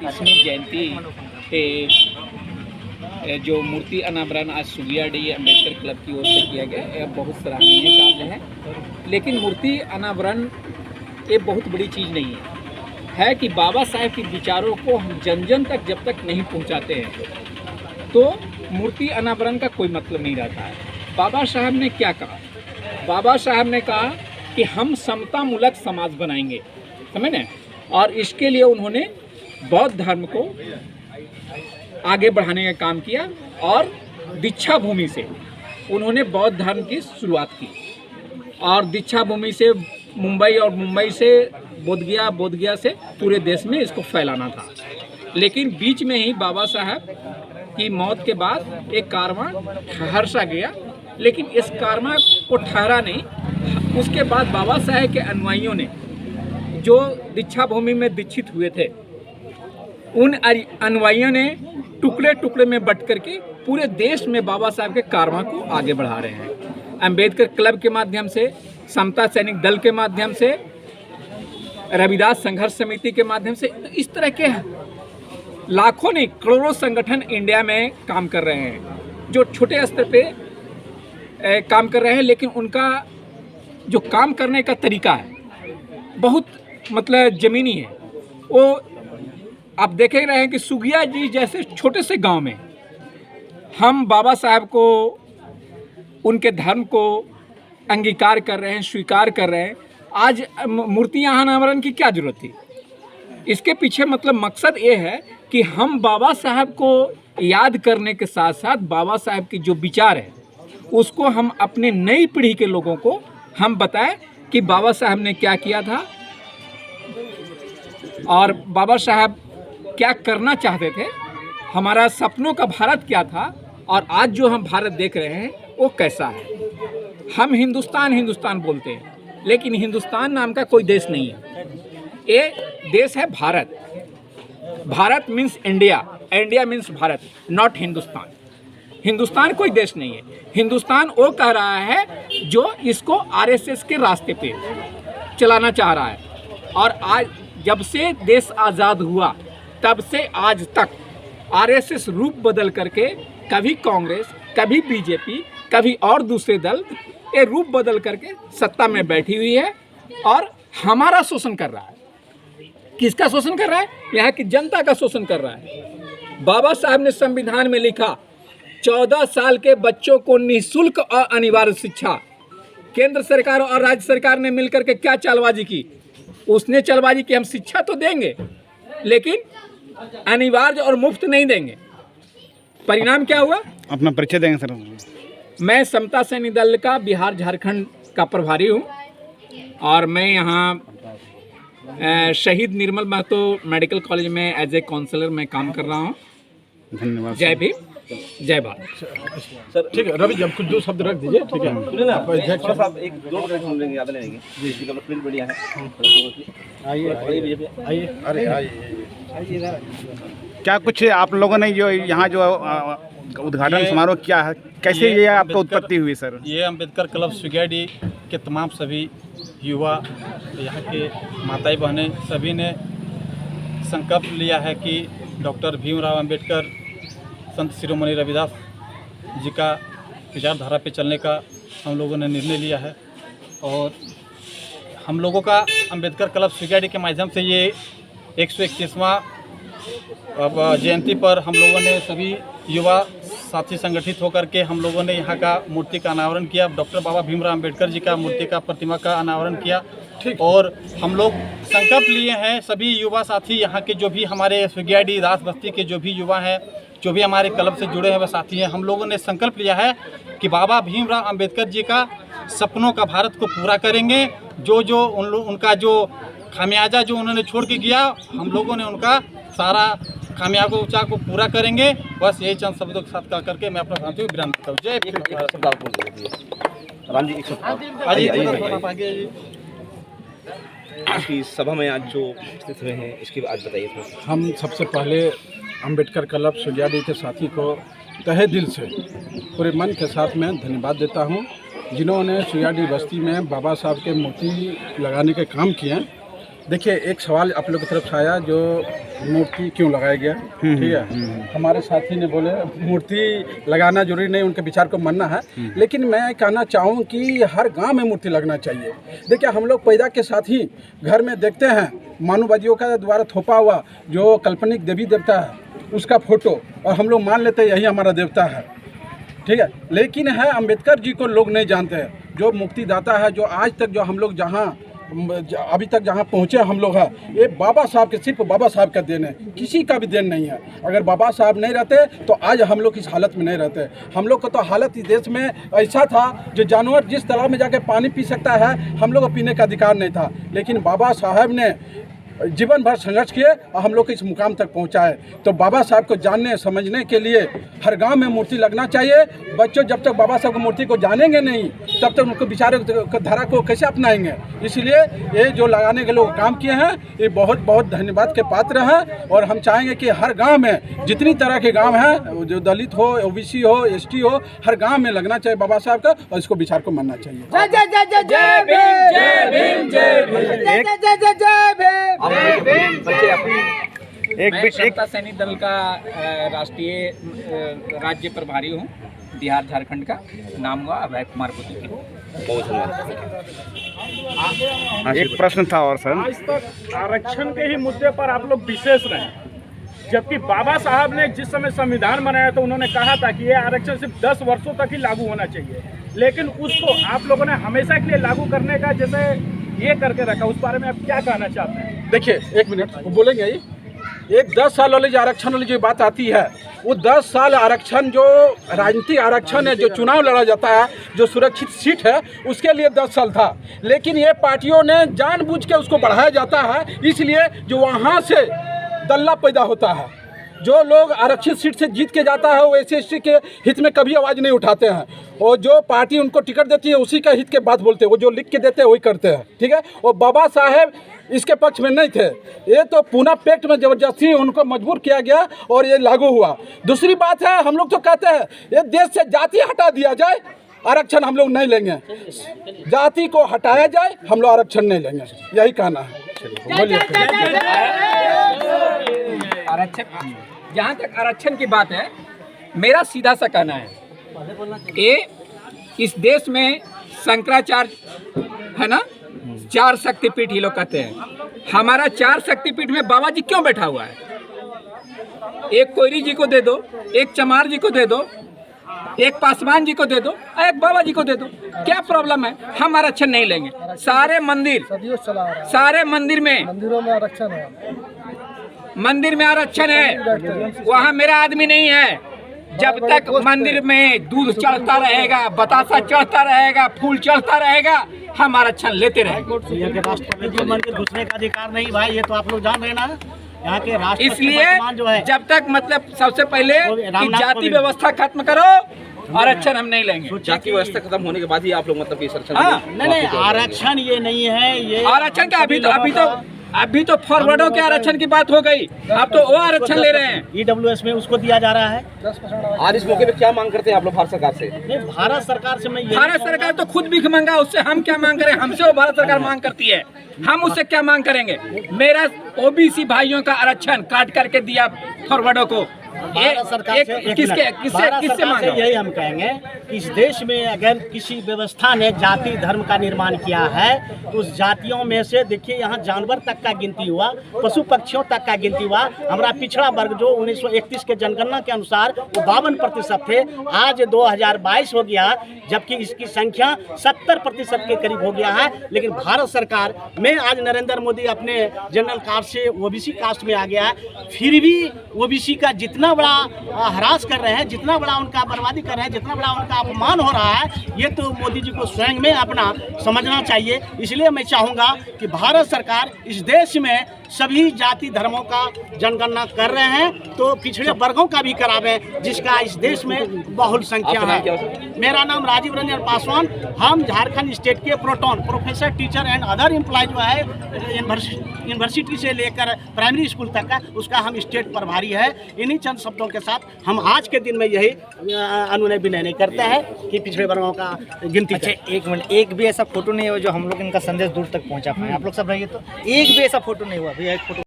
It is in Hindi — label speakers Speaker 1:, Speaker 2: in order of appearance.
Speaker 1: इसमें जयंती जो मूर्ति अनावरण आज सुगियाडी अम्बेडकर क्लब की ओर से किया गया, यह बहुत सराहनीय कार्य है। लेकिन मूर्ति अनावरण ये बहुत बड़ी चीज़ नहीं है कि बाबा साहेब के विचारों को हम जन जन तक जब तक नहीं पहुंचाते हैं तो मूर्ति अनावरण का कोई मतलब नहीं रहता है। बाबा साहेब ने क्या कहा? बाबा साहेब ने कहा कि हम समतामूलक समाज बनाएंगे, समझ ना, और इसके लिए उन्होंने बौद्ध धर्म को आगे बढ़ाने का काम किया और दीक्षा भूमि से उन्होंने बौद्ध धर्म की शुरुआत की और दीक्षा भूमि से मुंबई और मुंबई से बोधगया से पूरे देश में इसको फैलाना था। लेकिन बीच में ही बाबा साहब की मौत के बाद एक कारवां ठहर सा गया, लेकिन इस कारवां को ठहरा नहीं। उसके बाद बाबा साहेब के अनुयायियों ने जो दीक्षा भूमि में दीक्षित हुए थे, उन अनुयायियों ने टुकड़े टुकड़े में बंट करके पूरे देश में बाबा साहब के कारवां को आगे बढ़ा रहे हैं। अम्बेडकर क्लब के माध्यम से, समता सैनिक दल के माध्यम से, रविदास संघर्ष समिति के माध्यम से, इस तरह के लाखों नहीं करोड़ों संगठन इंडिया में काम कर रहे हैं जो छोटे स्तर पे काम कर रहे हैं। लेकिन उनका जो काम करने का तरीका है बहुत मतलब ज़मीनी है। वो आप देख रहे हैं कि सुगिया जी जैसे छोटे से गांव में हम बाबा साहब को, उनके धर्म को अंगीकार कर रहे हैं, स्वीकार कर रहे हैं। आज मूर्ति अनावरण की क्या जरूरत थी? इसके पीछे मतलब मकसद ये है कि हम बाबा साहब को याद करने के साथ साथ बाबा साहब के जो विचार है उसको हम अपने नई पीढ़ी के लोगों को हम बताएं कि बाबा साहब ने क्या किया था और बाबा साहब क्या करना चाहते थे, हमारा सपनों का भारत क्या था और आज जो हम भारत देख रहे हैं वो कैसा है। हम हिंदुस्तान बोलते हैं, लेकिन हिंदुस्तान नाम का कोई देश नहीं है। ये देश है Bharat. Bharat means India, India means Bharat, not Hindustan. Hindustan कोई देश नहीं है। हिंदुस्तान वो कह रहा है जो इसको आरएसएस के रास्ते पे चलाना चाह रहा है। और आज जब से देश आज़ाद हुआ तब से आज तक आरएसएस रूप बदल करके कभी कांग्रेस, कभी बीजेपी, कभी और दूसरे दल ये रूप बदल करके सत्ता में बैठी हुई है और हमारा शोषण कर रहा है। किसका शोषण कर रहा है? यहाँ की जनता का शोषण कर रहा है। बाबा साहब ने संविधान में लिखा 14 साल के बच्चों को निःशुल्क और अनिवार्य शिक्षा। केंद्र सरकार और राज्य सरकार ने मिलकर के क्या चालबाजी की? उसने चालबाजी की हम शिक्षा तो देंगे लेकिन अनिवार्य और मुफ्त नहीं देंगे। परिणाम क्या हुआ?
Speaker 2: अपना परिचय देंगे सर।
Speaker 1: मैं समता सैनिक दल का बिहार झारखंड का प्रभारी हूँ और मैं यहाँ शहीद निर्मल महतो मेडिकल कॉलेज में एज ए काउंसलर मैं काम कर रहा हूँ।
Speaker 2: धन्यवाद।
Speaker 1: जय भीम, जय भारत।
Speaker 3: सर ठीक है, रवि जी हम कुछ दो शब्द रख दीजिए। ठीक है,
Speaker 4: सुनिए ना, थोड़ा सा एक दो मिनट हम लेंगे, ज़्यादा लेंगे जी। इसका प्रिंट बढ़िया है।
Speaker 3: आइए आइए, अरे आइए।
Speaker 2: क्या कुछ आप लोगों ने जो यहाँ जो उद्घाटन समारोह किया है, कैसे ये आपका उत्पत्ति हुई सर?
Speaker 5: ये अम्बेडकर क्लब सुगियाडी के तमाम सभी युवा, यहाँ के माताएं बहनें सभी ने संकल्प लिया है कि डॉक्टर भीमराव अम्बेडकर, संत शिरोमणि रविदास जी का विचारधारा पे चलने का हम लोगों ने निर्णय लिया है। और हम लोगों का अम्बेडकर क्लब सुगियाडी के माध्यम से ये 131वां जयंती पर हम लोगों ने सभी युवा साथी संगठित होकर के हम लोगों ने यहाँ का मूर्ति का अनावरण किया। डॉक्टर बाबा भीमराव अम्बेडकर जी का मूर्ति का प्रतिमा का अनावरण किया। और हम लोग संकल्प लिए हैं सभी युवा साथी, यहाँ के जो भी हमारे सुगियाडी दास बस्ती के जो भी युवा हैं, जो भी हमारे क्लब से जुड़े हुए साथी हैं, हम लोगों ने संकल्प लिया है कि बाबा भीमराव अम्बेडकर जी का सपनों का भारत को पूरा करेंगे। जो उनका जो खामियाजा जो उन्होंने छोड़ के गया, हम लोगों ने उनका सारा खामियाजा को पूरा करेंगे। बस यही चंद शब्दों के साथ कह करके मैं अपना भाषण विराम करता हूँ। जय
Speaker 4: राम जी, एक शब्द आपकी सभा में आज जो उपस्थित हुए हैं इसकी आज बताइए थोड़ा।
Speaker 3: हम सबसे पहले अम्बेडकर क्लब सुगियाडी के साथी को तहे दिल से पूरे मन के साथ मैं धन्यवाद देता हूं, जिन्होंने सुगियाडी बस्ती में बाबा साहब के मूर्ति लगाने के काम किए। देखिए, एक सवाल आप लोग की तरफ से आया जो मूर्ति क्यों लगाया गया, ठीक है। हमारे साथी ने बोले मूर्ति लगाना जरूरी नहीं, उनके विचार को मानना है, लेकिन मैं कहना चाहूँ कि हर गांव में मूर्ति लगना चाहिए। देखिए, हम लोग पैदा के साथ ही घर में देखते हैं मानववादियों का द्वारा थोपा हुआ जो काल्पनिक देवी देवता है उसका फोटो, और हम लोग मान लेते हैं यही हमारा देवता है, ठीक है। लेकिन है अंबेडकर जी को लोग नहीं जानते हैं, जो मुक्तिदाता है, जो आज तक जो हम लोग अभी तक जहाँ पहुँचे हम लोग हैं, ये बाबा साहब के, सिर्फ बाबा साहब का देन है, किसी का भी देन नहीं है। अगर बाबा साहब नहीं रहते तो आज हम लोग इस हालत में नहीं रहते। हम लोग को तो हालत इस देश में ऐसा था जो जानवर जिस तालाब में जाके पानी पी सकता है, हम लोग को पीने का अधिकार नहीं था, लेकिन बाबा साहब ने जीवन भर संघर्ष किए और हम लोग को इस मुकाम तक पहुंचाए। तो बाबा साहब को जानने समझने के लिए हर गांव में मूर्ति लगना चाहिए। बच्चों जब तक बाबा साहब की मूर्ति को जानेंगे नहीं, तब तक उनको विचार धारा को कैसे अपनाएंगे। इसलिए ये जो लगाने के लोग काम किए हैं, ये बहुत बहुत धन्यवाद के पात्र हैं। और हम चाहेंगे कि हर गाँव में जितनी तरह के गाँव हैं, जो दलित हो, OBC हो, ST हो, हर गाँव में लगना चाहिए बाबा साहब का, और इसको विचार को मानना चाहिए।
Speaker 1: जय जय जय जय जय भीम, जय भीम, जय भीम, जय जय जय जय भीम। मैं समता सैनिक दल का राष्ट्रीय राज्य प्रभारी हूँ, बिहार झारखंड का। नाम हुआ अभय कुमार पुतुकी।
Speaker 2: एक प्रश्न था और सर,
Speaker 6: आज तक आरक्षण के ही मुद्दे पर आप लोग विशेष रहे, जबकि बाबा साहब ने जिस समय संविधान बनाया तो उन्होंने कहा था कि ये आरक्षण सिर्फ 10 वर्षों तक ही लागू होना चाहिए, लेकिन उसको आप लोगों ने हमेशा के लिए लागू करने का जैसे ये करके रखा। उस बारे में आप क्या कहना चाहते हैं?
Speaker 3: देखिए, एक मिनट वो बोलेंगे ही। एक 10 साल वाली जो आरक्षण वाली जो बात आती है, वो 10 साल आरक्षण जो राजनीतिक आरक्षण है, जो चुनाव लड़ा जाता है, जो सुरक्षित सीट है, उसके लिए 10 साल था। लेकिन ये पार्टियों ने जानबूझ के उसको बढ़ाया जाता है, इसलिए जो वहाँ से दल्ला पैदा होता है। जो लोग आरक्षित सीट से जीत के जाता है वो SC के हित में कभी आवाज़ नहीं उठाते हैं, और जो पार्टी उनको टिकट देती है उसी का हित के बात बोलते हैं। वो जो लिख के देते हैं वही करते हैं, ठीक है। और बाबा साहेब इसके पक्ष में नहीं थे, ये तो पूना पैक्ट में ज़बरदस्ती उनको मजबूर किया गया और ये लागू हुआ। दूसरी बात है, हम लोग तो कहते हैं ये देश से जाति हटा दिया जाए, आरक्षण हम लोग नहीं लेंगे। जाति को हटाया जाए, हम लोग आरक्षण नहीं लेंगे, यही कहना है। बोलिए।
Speaker 1: आरक्षण, जहाँ तक आरक्षण की बात है, मेरा सीधा सा कहना है, ये इस देश में शंकराचार्य है ना, 4 शक्तिपीठ ही लोग कहते हैं। हमारा 4 शक्तिपीठ में बाबा जी क्यों बैठा हुआ है? एक कोयरी जी को दे दो, एक चमार जी को दे दो, एक पासवान जी को दे दो, एक बाबा जी को दे दो, क्या प्रॉब्लम है? हम आरक्षण नहीं लेंगे। सारे मंदिर में आरक्षण है, मंदिर में आरक्षण है, वहाँ मेरा आदमी नहीं है। जब तक मंदिर में दूध चढ़ता रहेगा, बतासा चढ़ता रहेगा, फूल चढ़ता रहेगा, हम आरक्षण लेते रहेंगे।
Speaker 7: राष्ट्रपति मंदिर घुसने का अधिकार नहीं भाई, ये तो आप लोग जान रहे ना। यहाँ के राष्ट्रपति
Speaker 1: इसलिए
Speaker 7: जो है,
Speaker 1: जब तक मतलब सबसे पहले कि जाति व्यवस्था खत्म करो, आरक्षण हम नहीं लेंगे।
Speaker 4: जाति व्यवस्था खत्म होने के बाद ही आप लोग मतलब इस आरक्षण
Speaker 7: नहीं, आरक्षण ये नहीं है। ये
Speaker 1: आरक्षण क्या, अभी तो फॉरवर्डों के आरक्षण की बात हो गई, अब तो वो आरक्षण ले रहे हैं।
Speaker 7: EWS में उसको दिया जा रहा है।
Speaker 4: आज इस मौके पे क्या मांग करते हैं आप लोग भारत सरकार से?
Speaker 7: नहीं, भारत सरकार से मैं
Speaker 1: भारत सरकार तो खुद भीख मांगा, उससे हम क्या मांग करें? हमसे वो भारत सरकार मांग करती है, हम उससे क्या मांग करेंगे? मेरा OBC भाइयों का आरक्षण काट करके दिया फॉरवर्डों को,
Speaker 7: भारत सरकार से किससे मांगा? यही हम कहेंगे कि इस देश में अगर किसी व्यवस्था ने जाति धर्म का निर्माण किया है तो उस जातियों में से देखिए, यहाँ जानवर तक का गिनती हुआ, पशु पक्षियों तक का गिनती हुआ। हमारा पिछड़ा वर्ग जो 1931 के जनगणना के अनुसार वो 52% थे, आज 2022 हो गया, जबकि इसकी संख्या 70% के करीब हो गया है। लेकिन भारत सरकार में आज नरेंद्र मोदी अपने जनरल कास्ट से OBC कास्ट में आ गया है, फिर भी OBC का जितना बड़ा हरास कर रहे हैं, जितना बड़ा उनका बर्बादी कर रहे हैं, जितना बड़ा उनका अपमान हो रहा है, ये तो मोदी जी को स्वयं में अपना समझना चाहिए। इसलिए मैं चाहूँगा कि भारत सरकार इस देश में सभी जाति धर्मों का जनगणना कर रहे हैं, तो पिछड़े वर्गों का भी करावें, जिसका इस देश में बहुल संख्या है। मेरा नाम राजीव रंजन पासवान, हम झारखंड स्टेट के प्रोटोन professor teacher and other employ जो है यूनिवर्सिटी से लेकर प्राइमरी स्कूल तक का, उसका हम स्टेट प्रभारी है। इन्हीं चंद शब्दों के साथ हम आज के दिन में यही अनुनय विनय नहीं करते हैं कि पिछड़े वर्गों का गिनती।
Speaker 8: अच्छा, एक मिनट, एक भी ऐसा फोटो नहीं है जो हम लोग इनका संदेश दूर तक पहुंचा पाए। आप लोग सब रहिए, तो एक भी ऐसा फोटो नहीं हुआ भैया, एक फोटो